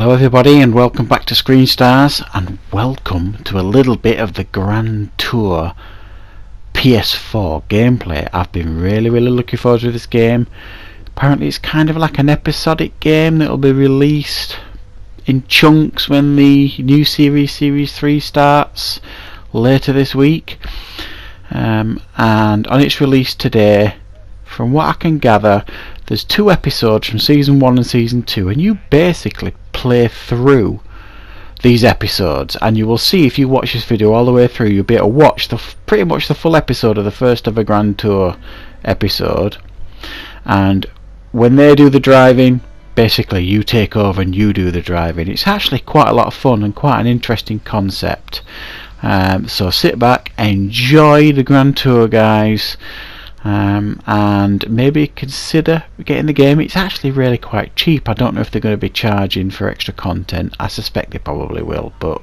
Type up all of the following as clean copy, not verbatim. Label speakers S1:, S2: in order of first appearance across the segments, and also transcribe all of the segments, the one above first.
S1: Hello everybody and welcome back to Screen Stars, and welcome to a little bit of the Grand Tour PS4 gameplay. I've been really looking forward to this game. Apparently it's kind of like an episodic game that will be released in chunks when the new Series 3 starts later this week. And on its release today, from what I can gather, there's 2 episodes from Season 1 and Season 2, and you basically play through these episodes, and you will see, if you watch this video all the way through, you'll be able to watch pretty much the full episode of the first ever Grand Tour episode. And when they do the driving, basically you take over and you do the driving. It's actually quite a lot of fun and quite an interesting concept. So sit back, enjoy the Grand Tour, guys. And maybe consider getting the game. It's actually really quite cheap. I don't know if they're going to be charging for extra content. I suspect they probably will, but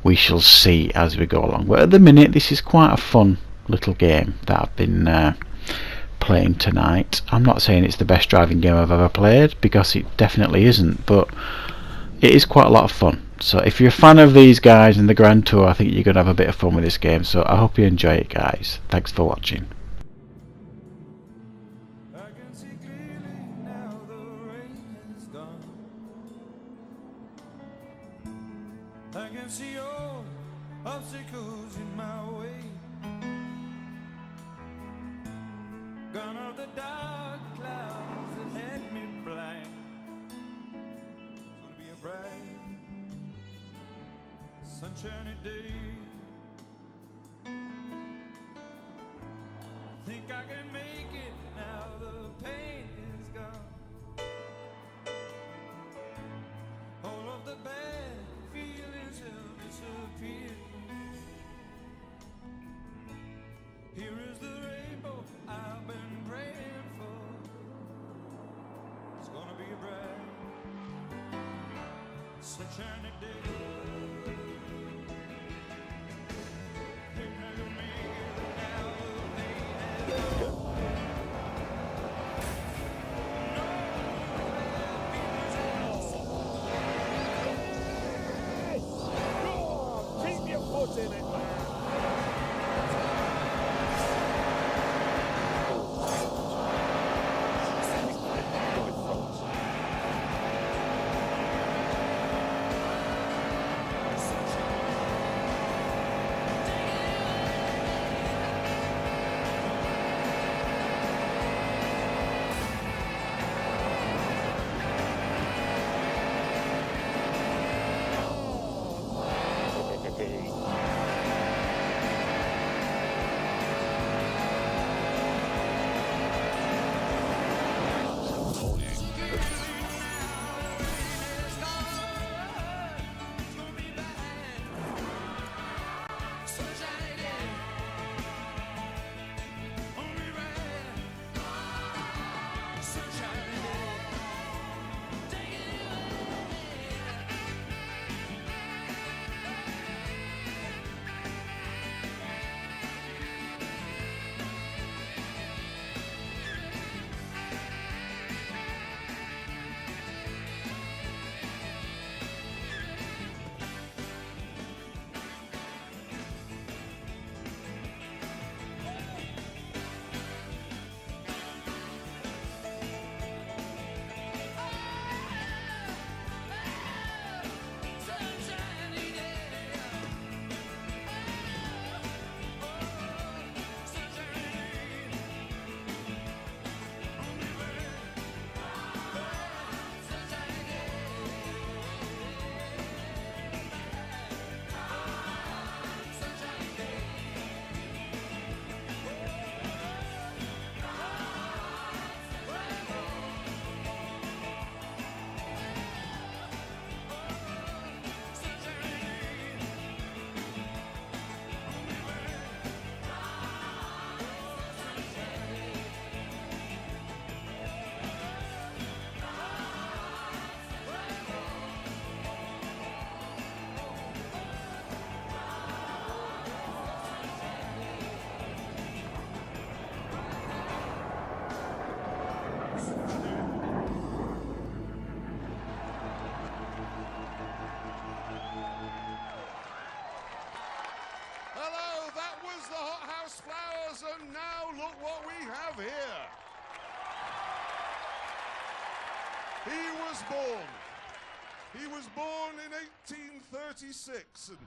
S1: we shall see as we go along. But at the minute, this is quite a fun little game that I've been playing tonight. I'm not saying it's the best driving game I've ever played, because it definitely isn't, but it is quite a lot of fun. So if you're a fan of these guys in the Grand Tour, I think you're going to have a bit of fun with this game. So I hope you enjoy it, guys. Thanks for watching.
S2: I can see all obstacles in my way. Gone are the dark clouds that had me blind. It's gonna be a bright, sunshiny day. Think I can make it now, the pain is gone. All of the bad feelings have disappeared. Here is the rainbow I've been praying for. It's gonna be a bright, sunshiny day. Think I can make it now, the pain is gone.
S3: Keep your foot in it, man.
S4: was born. He was born in 1836, and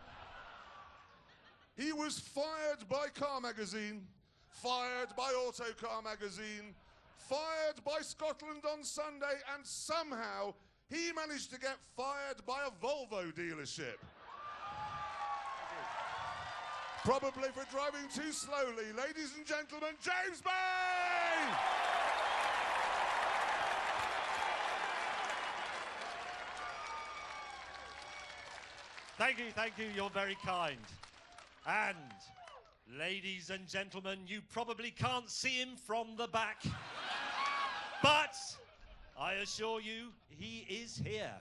S4: he was fired by Car Magazine, fired by Autocar Magazine, fired by Scotland on Sunday, and somehow he managed to get fired by a Volvo dealership. Probably for driving too slowly. Ladies and gentlemen, James Bay!
S5: Thank you, you're very kind. And, ladies and gentlemen, you probably can't see him from the back, but I assure you, he is here.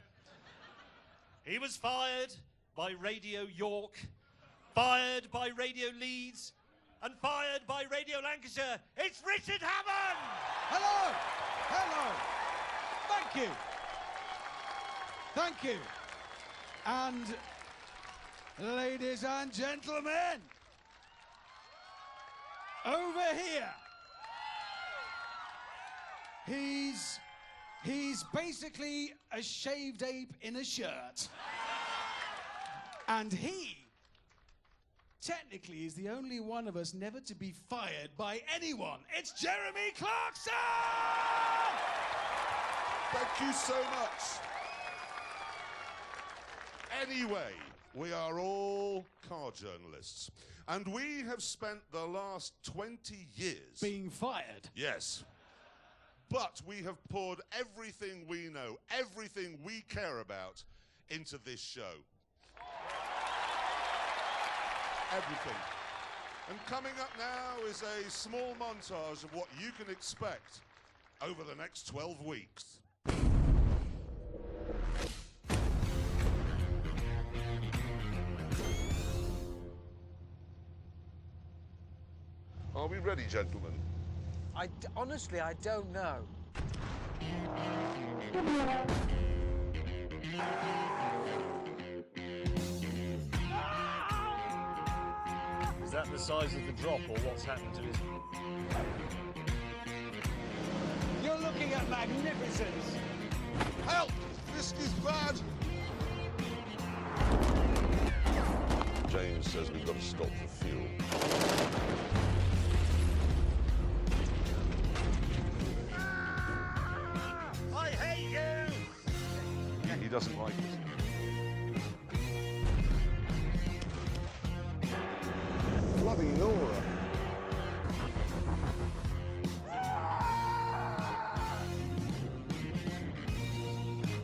S5: He was fired by Radio York, fired by Radio Leeds, and fired by Radio Lancashire. It's Richard Hammond!
S6: Hello! Hello! Thank you! Thank you! And, ladies and gentlemen, over here, he's basically a shaved ape in a shirt. And he technically is the only one of us never to be fired by anyone. It's Jeremy Clarkson!
S4: Thank you so much. Anyway, we are all car journalists, and we have spent the last 20 years
S6: Being fired.
S4: Yes. But we have poured everything we know, everything we care about, into this show. Everything. And coming up now is a small montage of what you can expect over the next 12 weeks. Are we ready, gentlemen?
S7: Honestly, I don't know.
S5: Is that the size of the drop, or what's happened to his...
S6: You're looking at magnificence.
S4: Help! This is bad! James says we've got to stop for fuel.
S5: I hate you!
S4: He doesn't like it. Bloody Nora.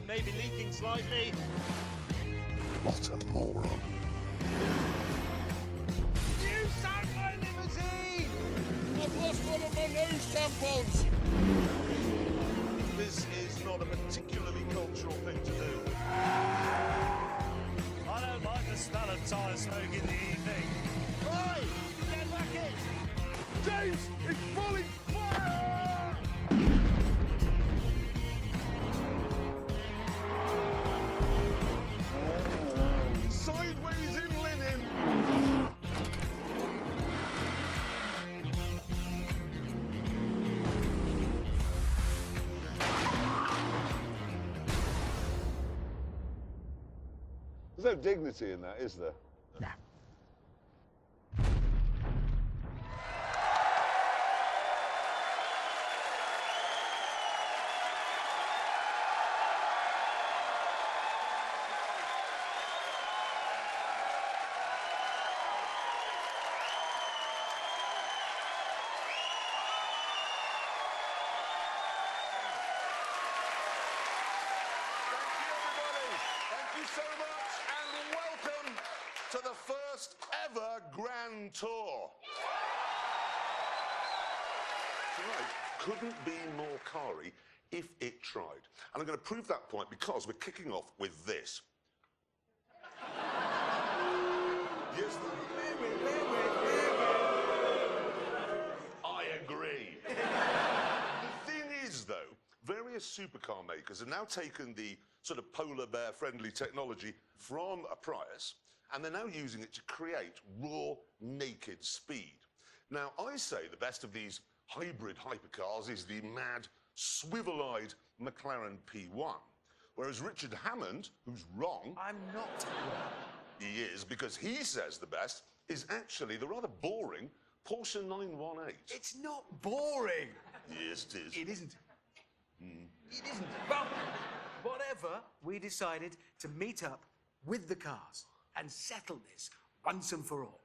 S5: Maybe leaking slightly.
S4: What a moron.
S6: You sank my limousine!
S4: I've lost one of my nose tampons! This is not a particularly cultural thing to do.
S5: I don't like the smell of tyre smoke in the evening. Oi! Get back in!
S4: James, it's falling fire! Sideways in linen! There's no dignity in that, is there?
S7: No.
S4: Thank you so much, and welcome to the first ever Grand Tour. Tonight couldn't be more carry if it tried. And I'm going to prove that point because we're kicking off with this. Yes, I agree. The thing is, though, various supercar makers have now taken the sort of polar bear friendly technology from a Prius, and they're now using it to create raw, naked speed. Now, I say the best of these hybrid hypercars is the mad, swivel-eyed McLaren P1. Whereas Richard Hammond, who's wrong,
S7: I'm not wrong.
S4: he is, because he says the best, is actually the rather boring Porsche 918.
S7: It's not boring.
S4: Yes, it is.
S7: It isn't. It isn't. Well, whatever, we decided to meet up with the cars and settle this once and for all.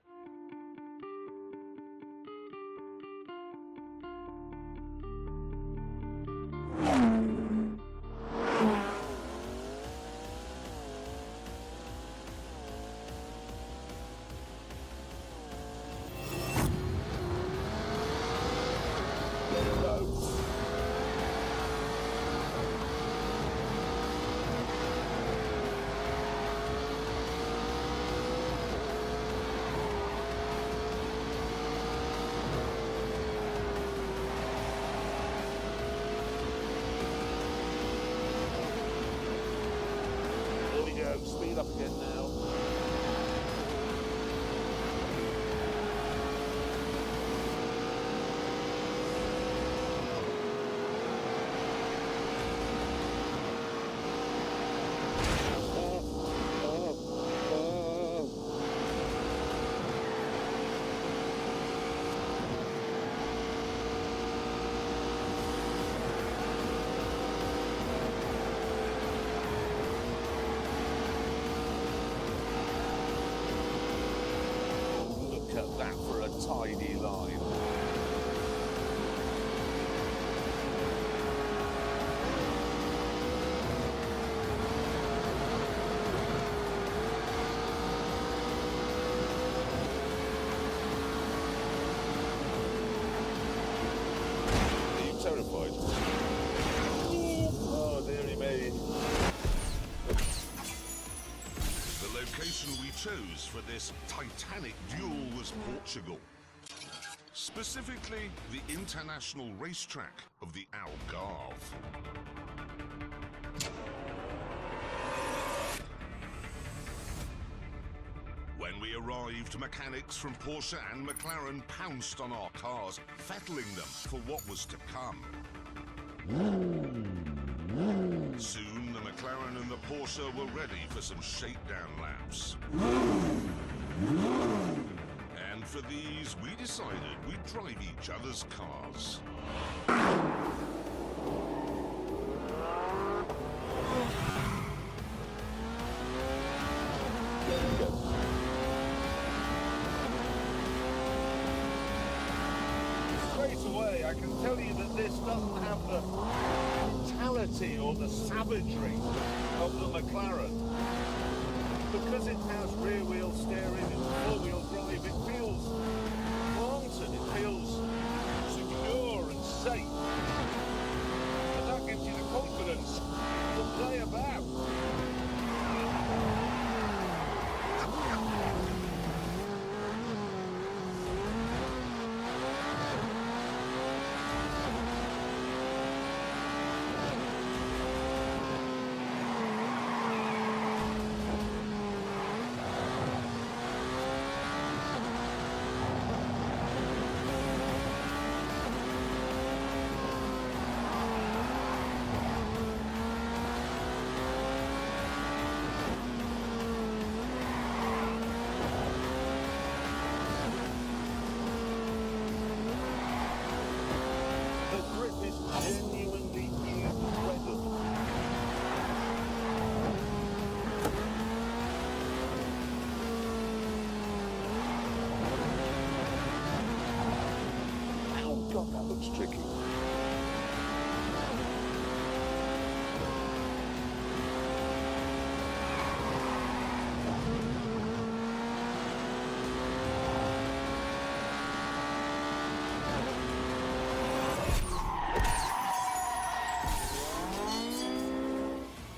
S4: Here we go, speed up again now. Look at that for a tidy line. Are you terrified? Oh, dearie me. The location we chose for this titanic duel was Portugal. Specifically, the international racetrack of the Algarve. When we arrived, mechanics from Porsche and McLaren pounced on our cars, fettling them for what was to come. Soon, the McLaren and the Porsche were ready for some shakedown laps. And for these, we decided we'd drive each other's cars. Straight away, I can tell you that this doesn't have the brutality or the savagery of the McLaren. Because it has rear-wheel steering and four-wheel drive, it feels planted, it feels secure and safe. And that gives you the confidence to play about. The grip is genuinely incredible. Oh God, that looks tricky.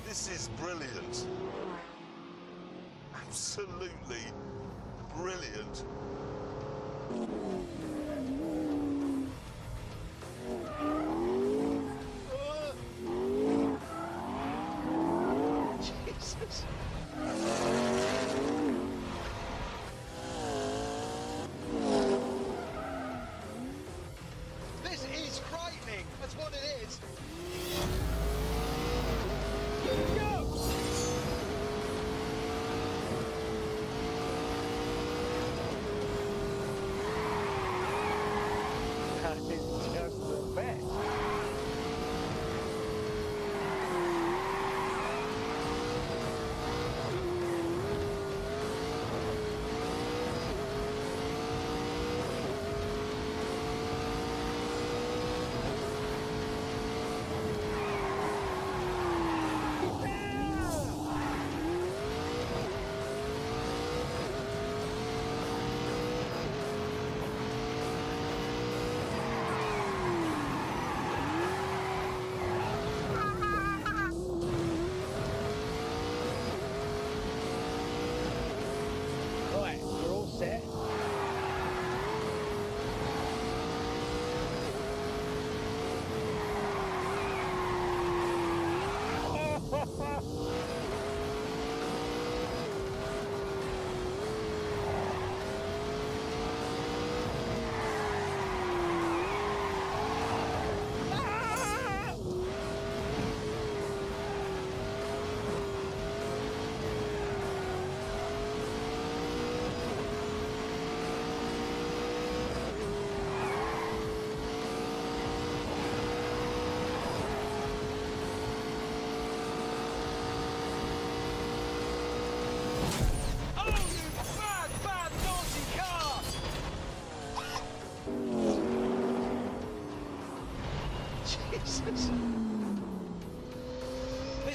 S4: This is brilliant. Absolutely brilliant. Jesus.
S7: This is frightening. That's what it is.
S3: Go!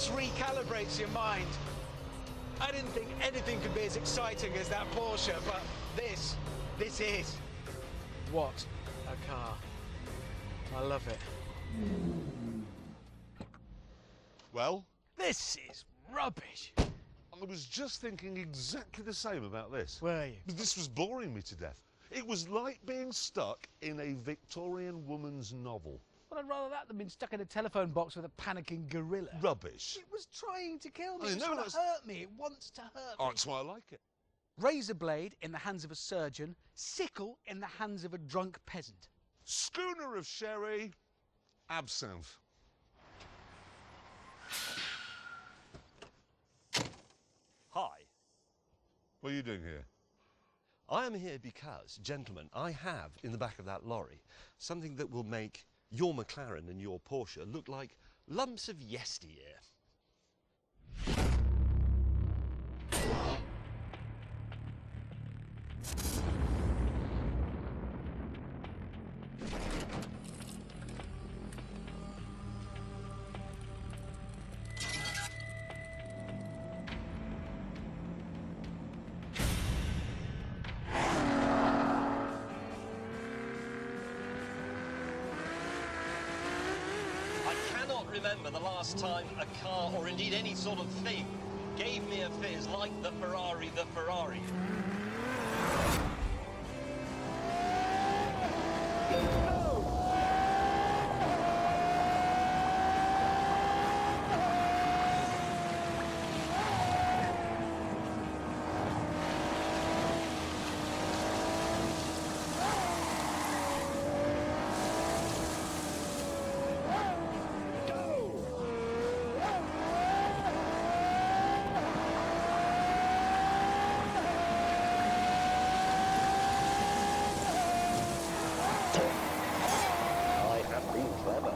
S7: just recalibrates your mind. I didn't think anything could be as exciting as that Porsche, but this is. What a car. I love it.
S4: Well,
S6: This is rubbish.
S4: I was just thinking exactly the same about this.
S6: Were you?
S4: This was boring me to death. It was like being stuck in a Victorian woman's novel.
S6: Well, I'd rather that than being stuck in a telephone box with a panicking gorilla.
S4: Rubbish.
S6: It was trying to kill me.
S4: I
S6: It was
S4: know,
S6: trying
S4: that's-
S6: to hurt me. It wants to hurt me.
S4: Oh, that's why I like it.
S6: Razor blade in the hands of a surgeon, sickle in the hands of a drunk peasant.
S4: Schooner of sherry, absinthe.
S8: Hi,
S4: What are you doing here?
S8: I am here because, gentlemen, I have in the back of that lorry something that will make your McLaren and your Porsche look like lumps of yesteryear. I cannot remember the last time a car, or indeed any sort of thing, gave me a fizz like the Ferrari. I have been clever.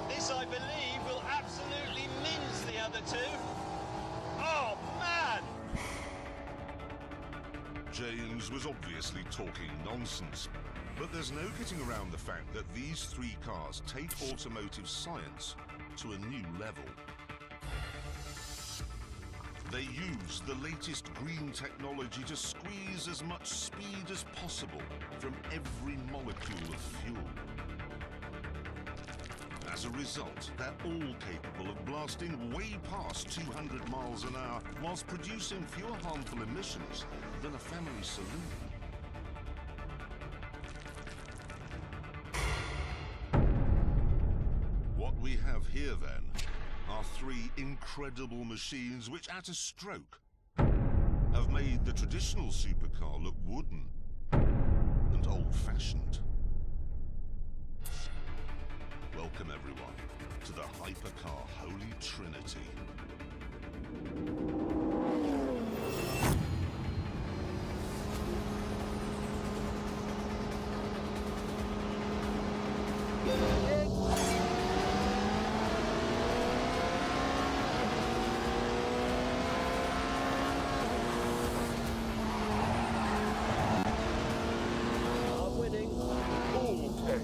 S8: This, I believe, will absolutely mince the other two. Oh, man!
S4: James was obviously talking nonsense, but there's no getting around the fact that these three cars take automotive science to a new level. They use the latest green technology to squeeze as much speed as possible from every molecule of fuel. As a result, they're all capable of blasting way past 200 miles an hour whilst producing fewer harmful emissions than a family saloon. What we have here, then, are three incredible machines which, at a stroke, have made the traditional supercar look wooden and old-fashioned. Welcome, everyone, to the Hypercar Holy Trinity.
S8: I'm winning.
S4: Okay.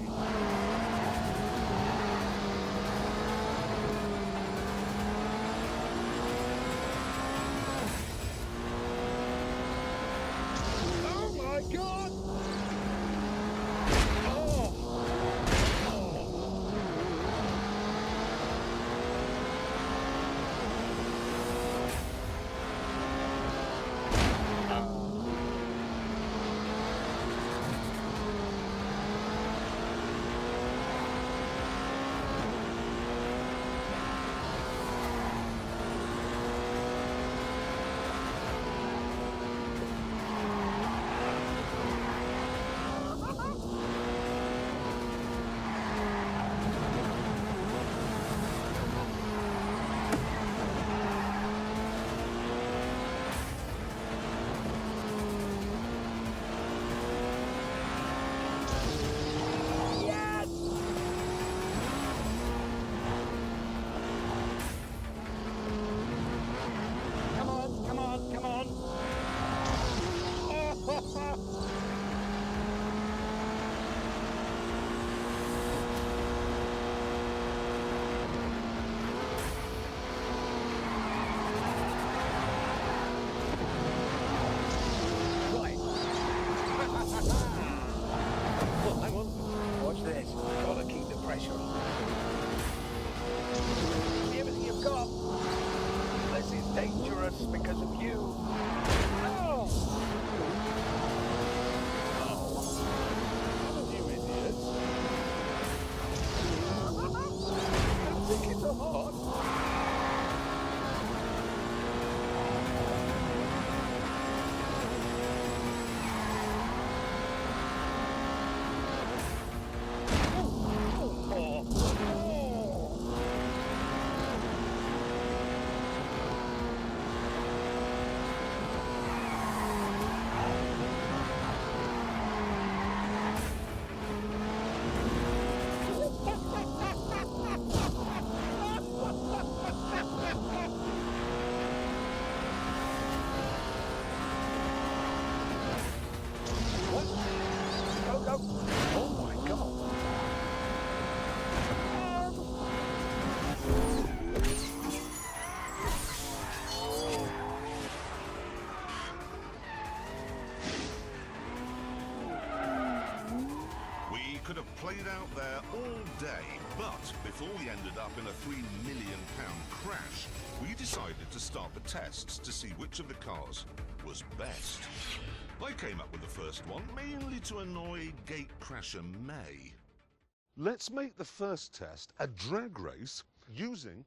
S7: dangerous because of you. Oh!
S3: You idiot. I'm thinking so hard.
S7: Go, go. Oh my God.
S4: We could have played out there all day, but before we ended up in a £3 million crash, we decided to start the tests to see which of the cars was best. I came up with the first one, mainly to annoy gatecrasher May.
S9: Let's make the first test a drag race using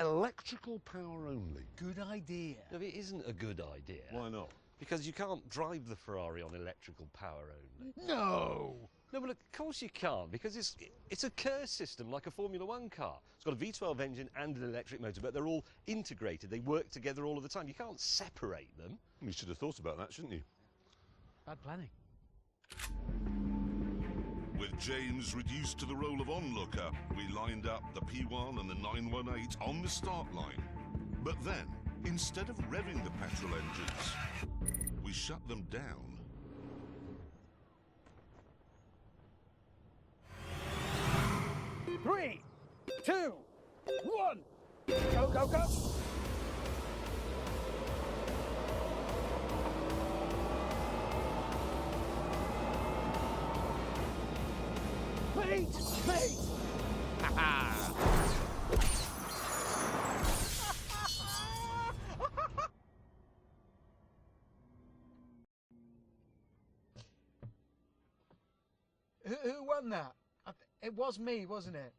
S9: electrical power only.
S6: Good idea.
S8: No, it isn't a good idea.
S9: Why not?
S8: Because you can't drive the Ferrari on electrical power only.
S6: No.
S8: No, but look, of course you can't, because it's a Kerr system like a Formula One car. It's got a V12 engine and an electric motor, but they're all integrated. They work together all of the time. You can't separate them.
S9: You should have thought about that, shouldn't you?
S6: Bad planning.
S4: With James reduced to the role of onlooker, we lined up the P1 and the 918 on the start line. But then, instead of revving the petrol engines, we shut them down.
S3: 3, 2, 1. Go, go, go. Mate, mate.
S6: Who won that? It was me, wasn't it?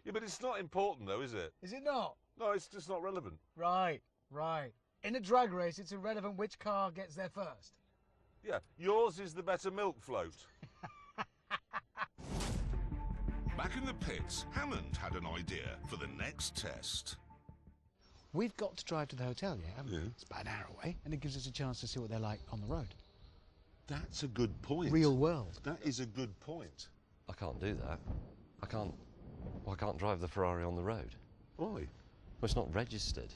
S9: Yeah, but it's not important though, is it?
S6: Is it not?
S9: No, it's just not relevant.
S6: Right, right. In a drag race, it's irrelevant which car gets there first.
S9: Yeah, yours is the better milk float.
S4: Back in the pits, Hammond had an idea for the next test.
S6: We've got to drive to the hotel, yeah, haven't we?
S9: Yeah.
S6: It's about an hour away, and it gives us a chance to see what they're like on the road.
S9: That's a good point.
S6: Real world.
S9: That is a good point.
S8: I can't do that. I can't drive the Ferrari on the road.
S9: Why?
S8: Well, it's not registered.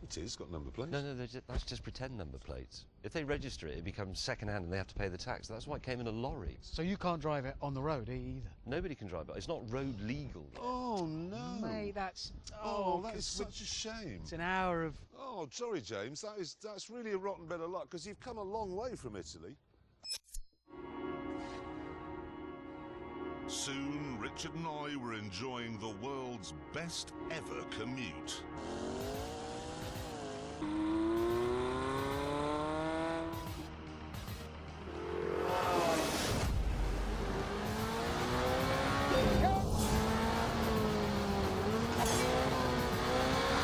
S9: It is, got number plates.
S8: No, that's just pretend number plates. If they register it, it becomes second-hand and they have to pay the tax. That's why it came in a lorry.
S6: So you can't drive it on the road either?
S8: Nobody can drive it. It's not road legal yet.
S9: Oh, no.
S6: Mate, that's...
S9: Oh, that is
S6: 'cause we-
S9: such a shame.
S6: It's an hour of...
S9: Oh, sorry, James. That's really a rotten bit of luck, because you've come a long way from Italy.
S4: Soon, Richard and I were enjoying the world's best ever commute.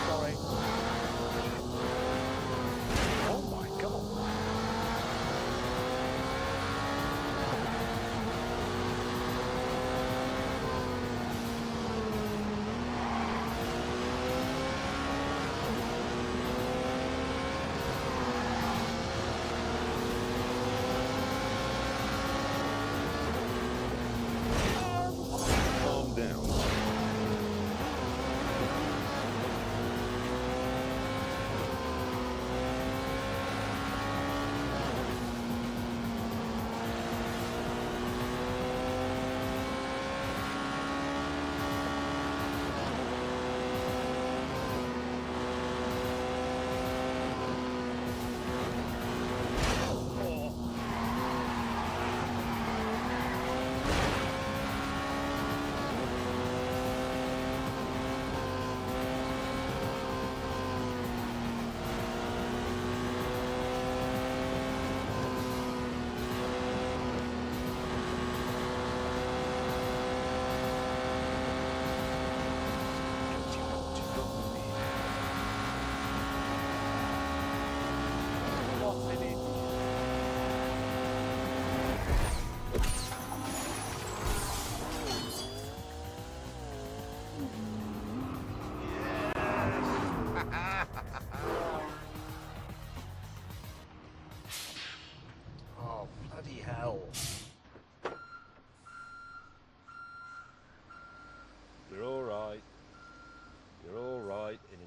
S6: Sorry. Oh my God.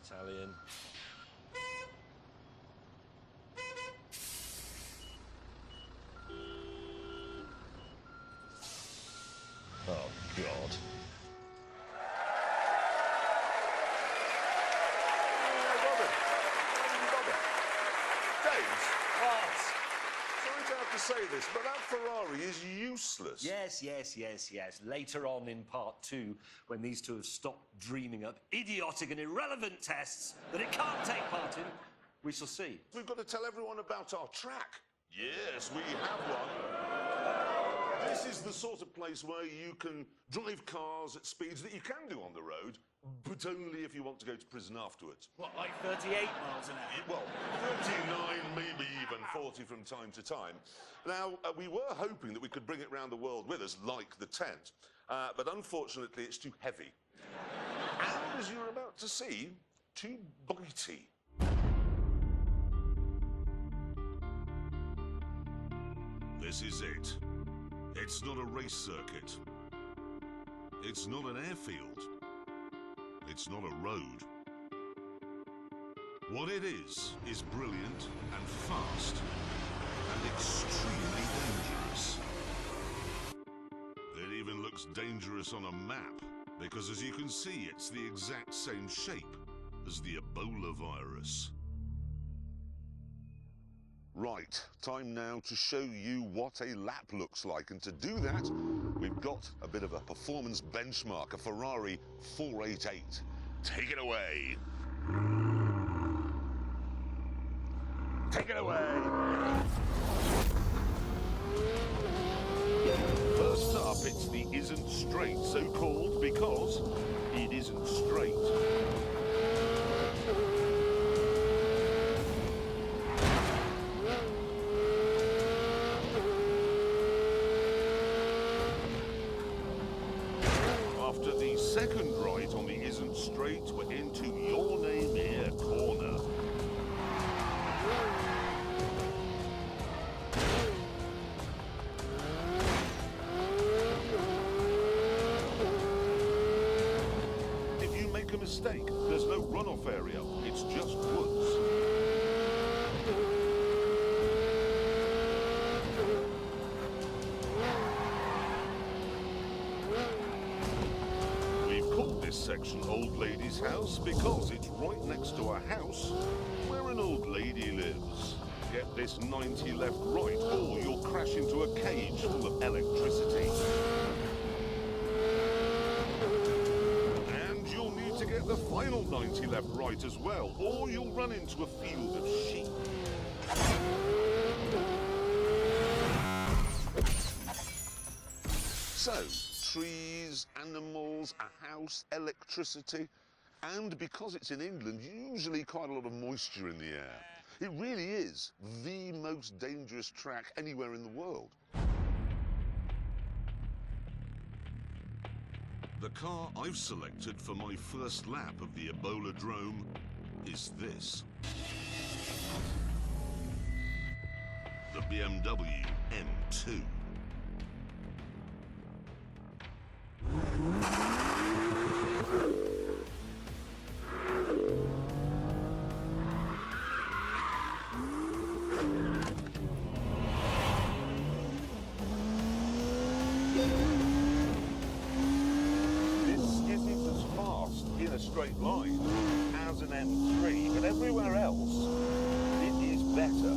S8: Italian. Oh, God.
S9: James,
S8: What?
S9: sorry to have to say this, but that Ferrari is useless.
S8: Yes. Later on in part 2, when these two have stopped dreaming up idiotic and irrelevant tests that it can't take part in, we shall see.
S9: We've got to tell everyone about our track. Yes, we have one. This is the sort of place where you can drive cars at speeds that you can do on the road, but only if you want to go to prison afterwards.
S6: What, like 38 miles an hour?
S9: Well, 39, maybe even 40 from time to time. Now, we were hoping that we could bring it round the world with us, like the tent, but unfortunately it's too heavy. And as you're about to see, too bitey. This is it. It's not a race circuit. It's not an airfield. It's not a road. What it is brilliant and fast and extremely dangerous. It even looks dangerous on a map because, as you can see, it's the exact same shape as the Ebola virus. Right, time now to show you what a lap looks like, and to do that, we've got a bit of a performance benchmark, a Ferrari 488. Take it away. Take it away. First up, it's the isn't straight, so called because it isn't straight. After the second right on the isn't straight, we're into your name here corner. If you make a mistake, there's no runoff area, it's just woods. Section Old Lady's House because it's right next to a house where an old lady lives. Get this 90 left right or you'll crash into a cage full of electricity. And you'll need to get the final 90 left right as well or you'll run into a field of sheep. So, trees, animals, a house, electricity, and because it's in England, usually quite a lot of moisture in the air. It really is the most dangerous track anywhere in the world. The car I've selected for my first lap of the Ebola Drome is this. The BMW M2. Straight line as an M3, but everywhere else it is better.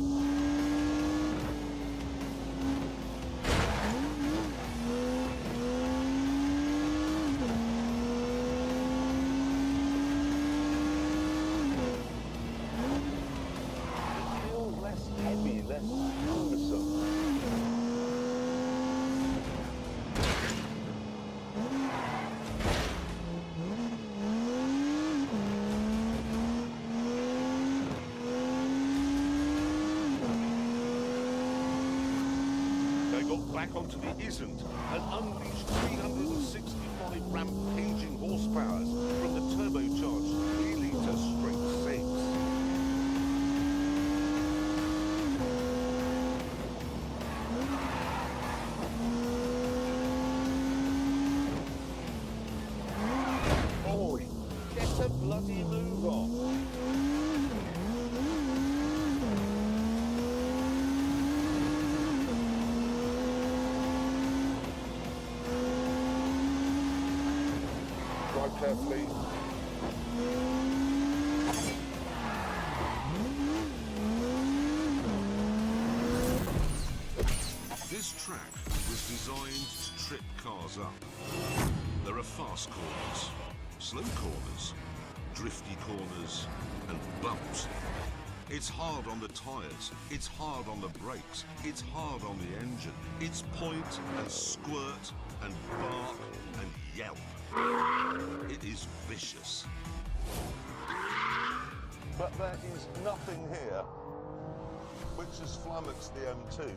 S9: It feels less heavy, less cumbersome. Back onto the isn't and unleashed 365 rampaging horsepower from the turbocharged 3-litre straight six. Boy, get a bloody move on. carefully. This track was designed to trip cars up. There are fast corners, slow corners, drifty corners, and bumps. It's hard on the tyres, it's hard on the brakes, it's hard on the engine. It's point and squirt and bark and yelp. It is vicious. But there is nothing here which has flummoxed the M2.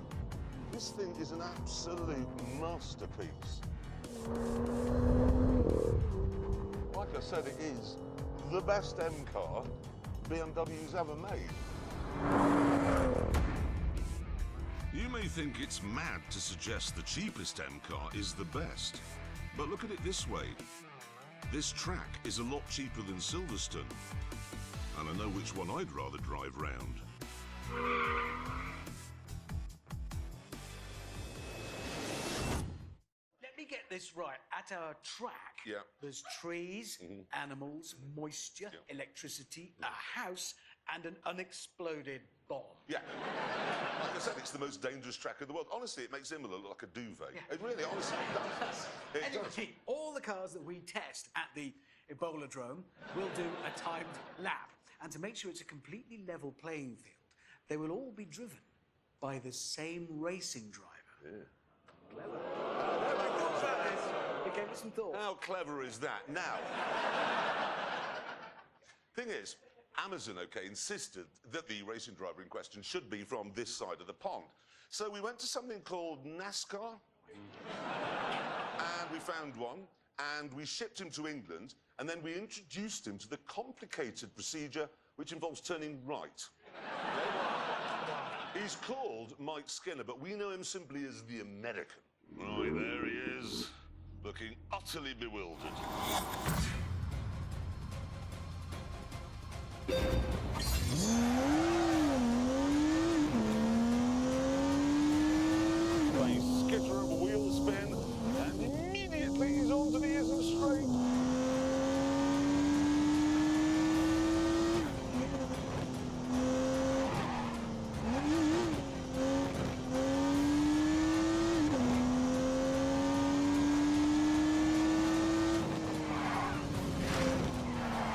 S9: This thing is an absolute masterpiece. Like I said, it is the best M car BMW's ever made. You may think it's mad to suggest the cheapest M car is the best, but look at it this way. This track is a lot cheaper than Silverstone, and I know which one I'd rather drive round.
S6: Let me get this right. At our track,
S9: Yeah.
S6: there's trees, animals, moisture, electricity, a house, and an unexploded bomb.
S9: Yeah. Like I said, it's the most dangerous track in the world. Honestly, it makes Imola look like a duvet.
S6: Yeah.
S9: It really, honestly, does. It
S6: Anyway,
S9: does.
S6: Pete, all the cars that we test at the Ebola-drome will do a timed lap. And to make sure it's a completely level playing field, they will all be driven by the same racing driver.
S9: Yeah.
S6: Clever. I thought about this. It gave it some thought.
S9: How clever is that? Now, thing is, Amazon, okay, insisted that the racing driver in question should be from this side of the pond. So we went to something called NASCAR, and we found one, and we shipped him to England, and then we introduced him to the complicated procedure which involves turning right. He's called Mike Skinner, but we know him simply as the American. Right, there he is, looking utterly bewildered. They skitter up a wheel spin, and immediately he's onto the isn't straight.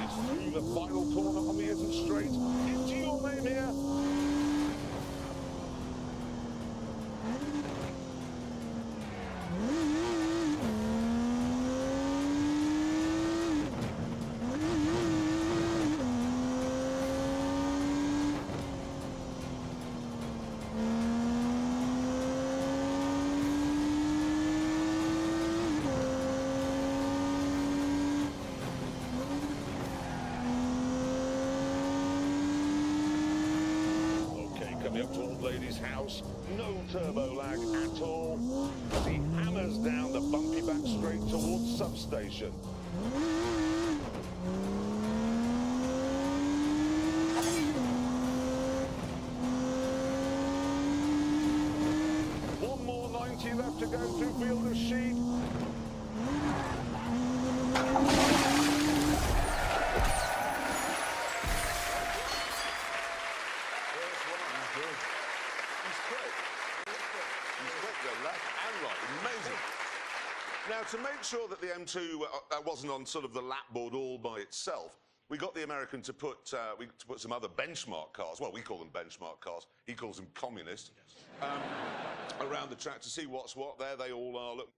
S9: It's through the final corner on the isn't straight. Into your name here. Okay, coming up to Old Lady's house. No turbo lag at all. As he hammers down the bumpy back straight towards substation. One more 90 left to go through Fielder's Sheet. Amazing. Now, to make sure that the M2 wasn't on sort of the lap board all by itself, we got the American to put some other benchmark cars. Well, we call them benchmark cars. He calls them communist. Around the track to see what's what. There they all are. Look.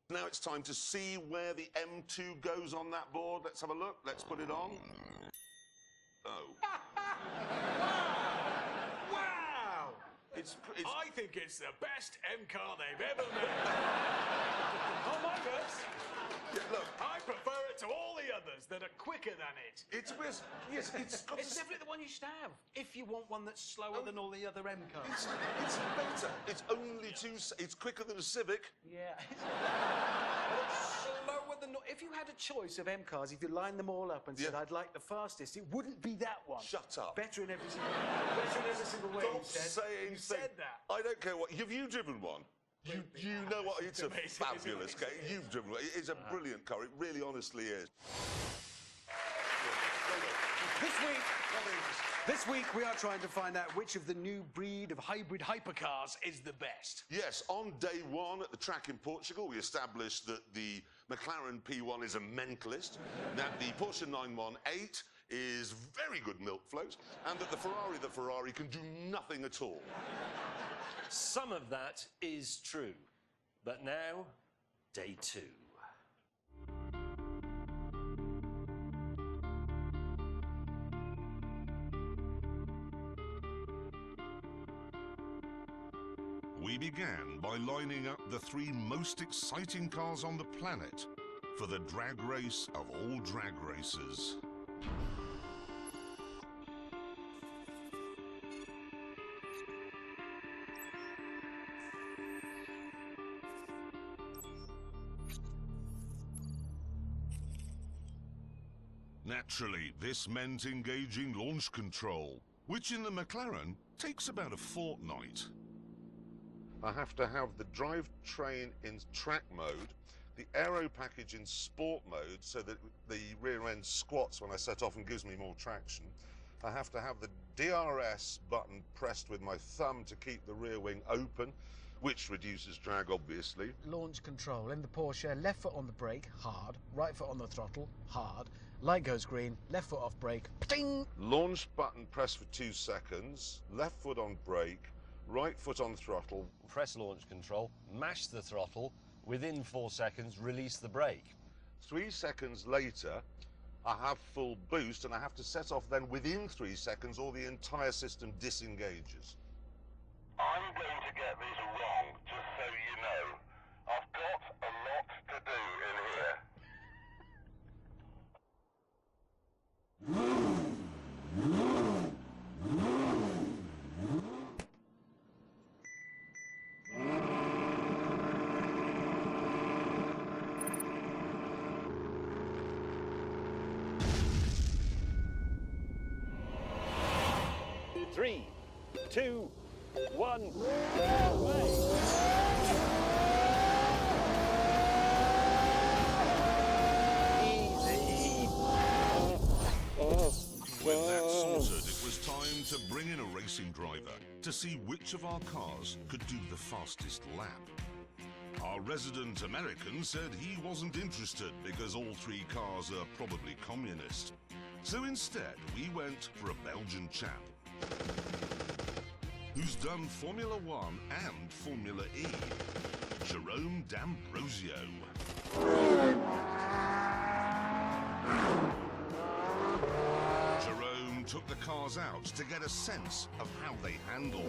S9: Now it's time to see where the M2 goes on that board. Let's have a look. Let's put it on. Oh.
S7: Wow!
S9: It's
S7: I think it's the best M car they've ever made. On my verse,
S9: yeah, look.
S7: I prefer it to all the others that are quicker than it.
S9: It's yes, it's got
S6: It's definitely the one you should have, if you want one that's slower than all the other M cars.
S9: It's better. It's only it's quicker than a Civic.
S6: Yeah. It's slower than... If you had a choice of M cars, if you lined them all up and said,
S9: Yeah.
S6: I'd like the fastest, it wouldn't be that one.
S9: Shut up.
S6: Better in every single way.
S9: Stop saying
S6: You said
S9: things.
S6: that.
S9: I don't care what. Have you driven one? You know what? It's a
S6: amazing,
S9: fabulous car. You've driven it. It's a brilliant car. It really honestly is.
S6: This week we are trying to find out which of the new breed of hybrid hypercars is the best.
S9: Yes, on day one at the track in Portugal, we established that the McLaren P1 is a mentalist, that the Porsche 918 is very good milk float, and that the Ferrari can do nothing at all.
S8: Some of that is true. But now, day 2.
S9: We began by lining up the 3 most exciting cars on the planet for the drag race of all drag races. Naturally, this meant engaging launch control, which in the McLaren takes about a fortnight. I have to have the drivetrain in track mode, the aero package in sport mode so that the rear end squats when I set off and gives me more traction. I have to have the DRS button pressed with my thumb to keep the rear wing open, which reduces drag obviously.
S6: Launch control in the Porsche, left foot on the brake, hard, right foot on the throttle, hard, light goes green, left foot off brake, pting!
S9: Launch button pressed for 2 seconds, left foot on brake, right foot on throttle.
S8: Press launch control, mash the throttle, within 4 seconds, release the brake.
S9: 3 seconds later, I have full boost and I have to set off then within 3 seconds or the entire system disengages. I'm going to get this wrong, just so you know. I've got a lot to do in here.
S8: Three, two, one.
S9: When that sorted, it was time to bring in a racing driver to see which of our cars could do the fastest lap. Our resident American said he wasn't interested because all 3 cars are probably communist. So instead, we went for a Belgian chap who's done Formula 1 and Formula E, Jerome D'Ambrosio. Jerome took the cars out to get a sense of how they handled.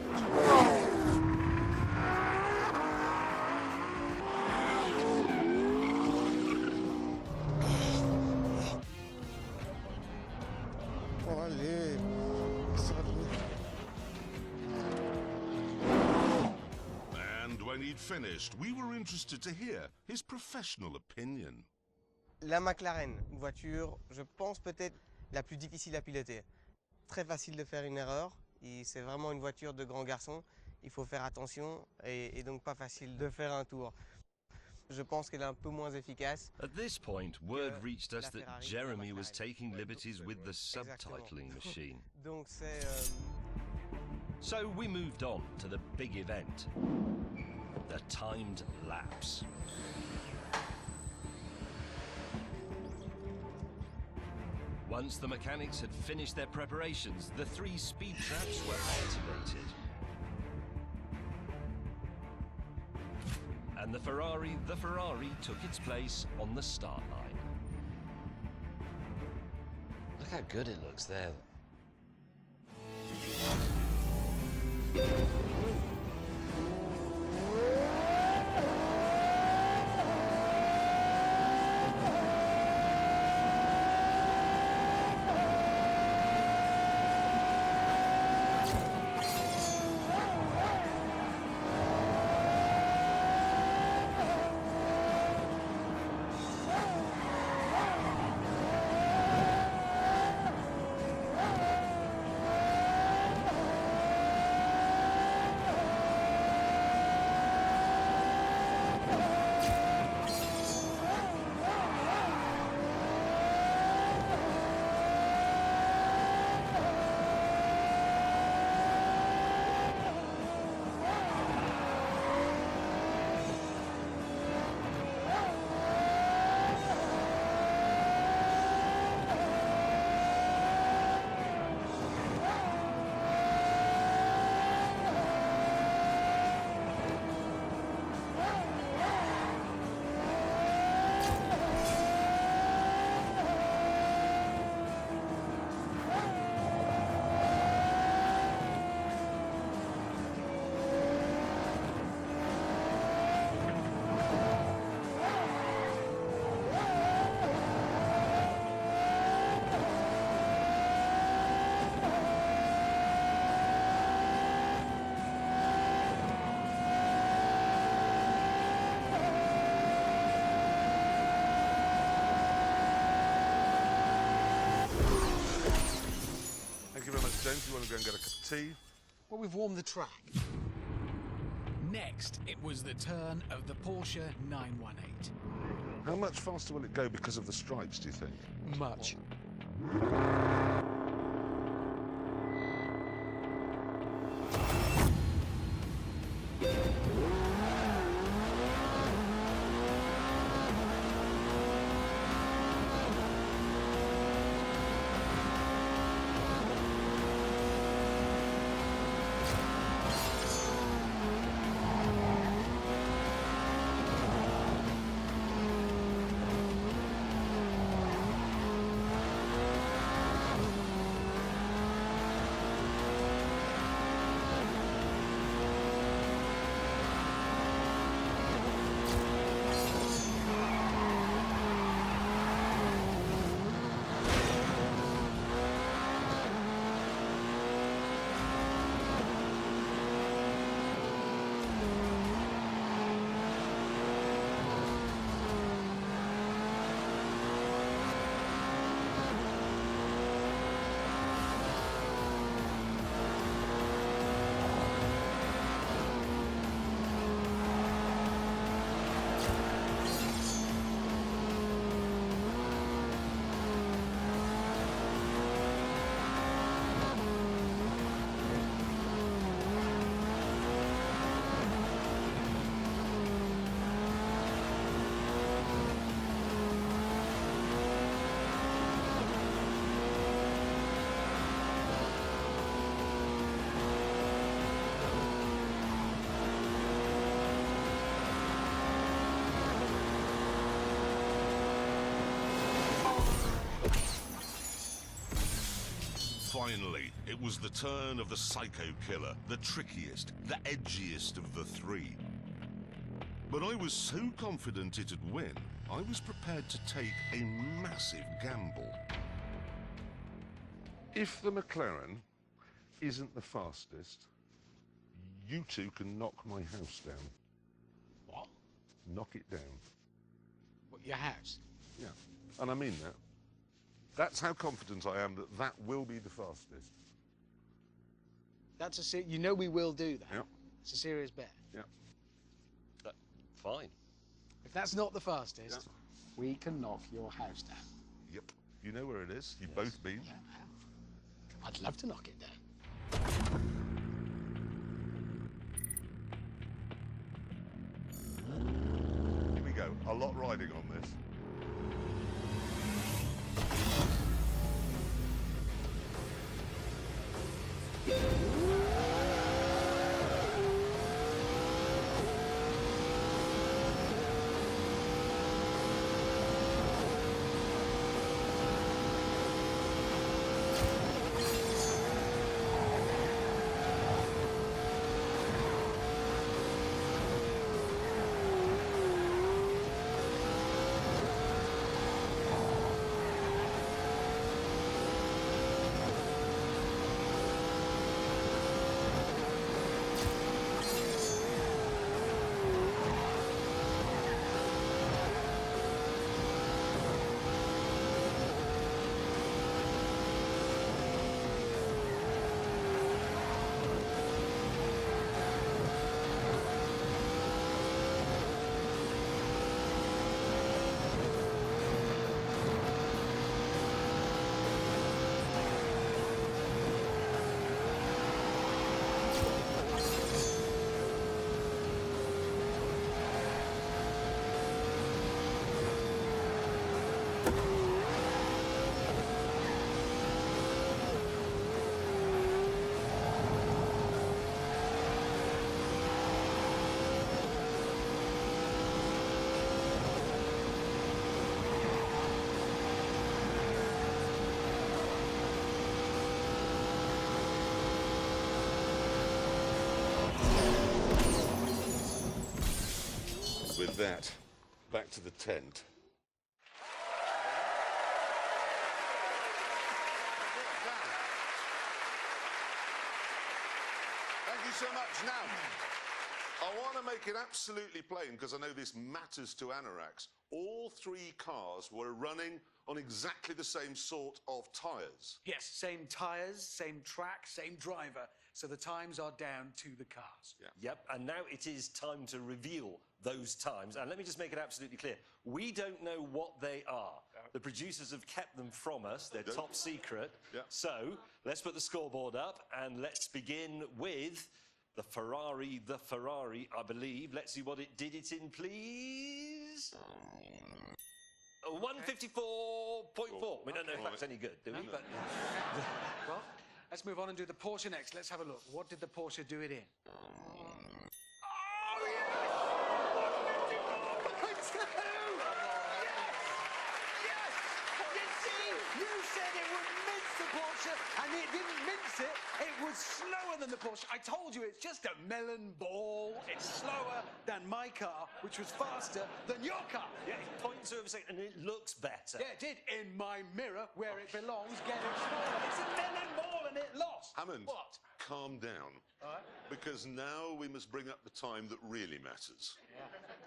S9: And when he'd finished, we were interested to hear his professional opinion.
S10: La McLaren, une voiture, je pense peut-être la plus difficile à piloter. Très facile de faire une erreur, et c'est vraiment une voiture de grand garçon. Il faut faire attention et donc pas facile de faire un tour. Je pense qu'elle est un peu moins efficace.
S8: At this point, word reached us that Jeremy was taking liberties with the subtitling machine.
S10: Donc c'est...
S8: So we moved on to the big event, the timed laps. Once the mechanics had finished their preparations, the 3 speed traps were activated. And the Ferrari took its place on the start line. Look how good it looks there.
S9: Don't you want to go and get a cup of tea?
S6: Well, we've warmed the track.
S3: Next, it was the turn of the Porsche 918.
S9: How much faster will it go because of the stripes, do you think?
S6: Much.
S9: Finally, it was the turn of the psycho killer, the trickiest, the edgiest of the three. But I was so confident it'd win, I was prepared to take a massive gamble. If the McLaren isn't the fastest, you two can knock my house down.
S6: What?
S9: Knock it down.
S6: What, your house?
S9: Yeah, and I mean that. That's how confident I am that that will be the fastest.
S6: That's a you know we will do that.
S9: Yeah.
S6: It's a serious bet.
S9: Yeah.
S8: Fine.
S6: If that's not the fastest,
S9: Yeah.
S6: we can knock your house down.
S9: Yep. You know where it is. You've both been.
S6: Yeah. I'd love to knock it down.
S9: Here we go. A lot riding on this. With that, back to the tent. Thank you so much. Now, I want to make it absolutely plain, because I know this matters to Anoraks. All three cars were running on exactly the same sort of tyres.
S6: Yes, same tyres, same track, same driver. So the times are down to the cars.
S9: Yeah.
S8: Yep, and now it is time to reveal those times. And let me just make it absolutely clear. We don't know what they are. The producers have kept them from us. They're top secret.
S9: Yeah.
S8: So let's put the scoreboard up and let's begin with the Ferrari, I believe. Let's see what it did it in, please. 154.4. We don't know if that's any good, do we?
S6: But, well, let's move on and do the Porsche next. Let's have a look. What did the Porsche do it in? Oh, yes! 154.2! Yes! You see, you said it would mince the Porsche, and it didn't mince it. It was slower than the Porsche. I told you, it's just a melon ball. It's slower than my car, which was faster than your car.
S8: Yeah, 0.2 of a second, and it looks better.
S6: Yeah, it did. In my mirror, where it belongs, getting smaller. It's a melon ball, and it lost.
S9: Hammond,
S6: What?
S9: calm down.
S6: All right.
S9: Because now we must bring up the time that really matters.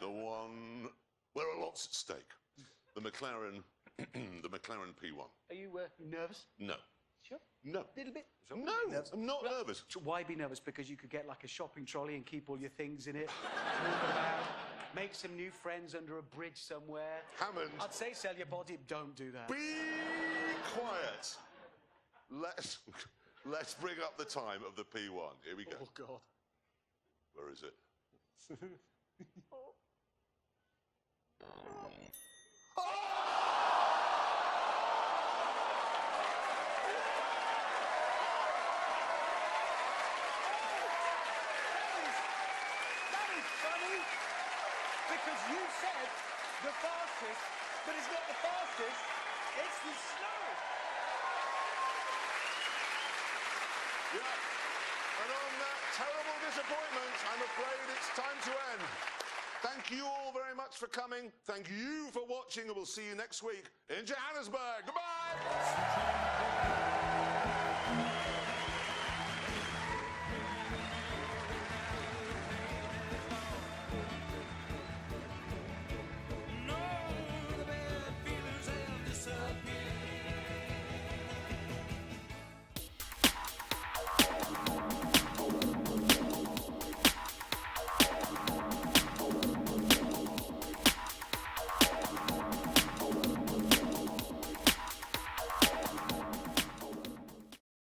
S9: The one where a lot's at stake. The McLaren, the McLaren P1.
S6: Are you nervous?
S9: No.
S6: Sure.
S9: No.
S6: A little bit?
S9: No, I'm not nervous.
S6: So why be nervous? Because you could get like a shopping trolley and keep all your things in it, move it about, make some new friends under a bridge somewhere.
S9: Hammond.
S6: I'd say sell your body. Don't do that.
S9: Be quiet. Let's bring up the time of the P1. Here we go.
S6: Oh, God.
S9: Where is it?
S6: That is funny, because you said the fastest, but it's not the fastest, it's the slowest.
S9: Yeah. And on that terrible disappointment, I'm afraid it's time to end. Thank you all very much for coming. Thank you for watching, and we'll see you next week in Johannesburg. Goodbye!